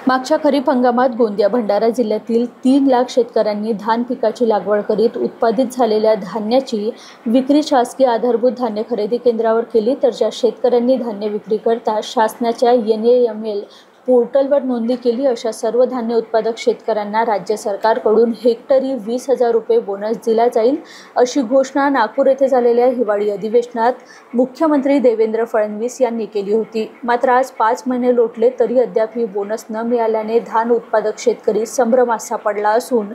मागच्या खरीप हंगामात गोंदिया भंडारा जिल्ह्यातील 3 लाख शेतकऱ्यांनी धान पिकाची लागवड करीत उत्पादित झालेल्या धान्याची विक्री शासकीय आधारभूत धान्य खरेदी केंद्रावर केली। तर ज्या शेतकऱ्यांनी धान्य विक्री करता शासनाच्या NAML पोर्टलवर नोंदणी केली अशा सर्व धान्य उत्पादक शेतकऱ्यांना राज्य सरकारकडून हेक्टरी 20,000 रुपये बोनस दिला जाईल, अशी घोषणा नागपूर येथे झालेल्या हिवाळी अधिवेशनात मुख्यमंत्री देवेंद्र फडणवीस यांनी केली होती। मात्र आज 5 महिने लोटले तरी अद्याप ही बोनस न मिळाल्याने धान उत्पादक शेतकरी संभ्रमात सापडला असून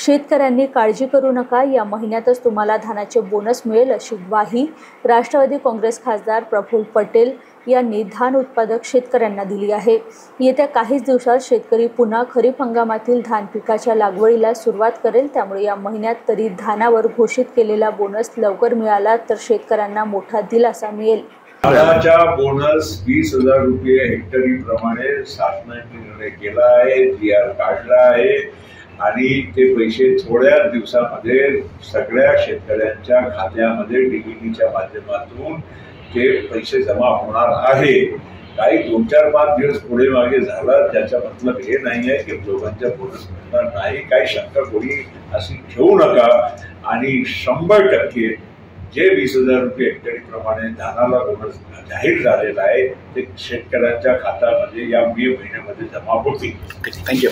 शेतकऱ्यांनी काळजी करू नका, या महिन्यातच तुम्हाला धानाचे बोनस मिळेल, अशी ग्वाही राष्ट्रवादी काँग्रेस खासदार प्रफुल्ल पटेल यांनी धान उत्पादक शेतकऱ्यांना दिली आहे। येत्या काहीच दिवसात शेतकरी पुन्हा खरीप हंगामातील धान पिकाच्या लागवडीला सुरुवात करेल, त्यामुळे या महिन्यात तरी धानावर घोषित केलेला बोनस लवकर मिळाला तर शेतकऱ्यांना मोठा दिलासा मिळेल। धानाचा बोनस 20,000 रुपये हेक्टरी प्रमाणे शासनाने निर्णय केला आहे, GR काढला आहे आणि ते पैसे थोड्या दिवसामध्ये सगळ्या शेतकऱ्यांच्या खात्यामध्ये DBTच्या माध्यमातून ते पैसे जमा होणार आहे। काही 2-4-5 दिवस पुढे मागे झाला त्याचा मतलब हे नाही आहे की दोघांच्या बोनस मिळणार नाही। काही शंका कोणी अशी ठेवू नका आणि 100% जे 20,000 रुपये हेक्टरी प्रमाणे धानाला बोनस जाहीर झालेला आहे ते शेतकऱ्यांच्या खात्यामध्ये या मे महिन्यामध्ये जमा होतील। थँक्यू।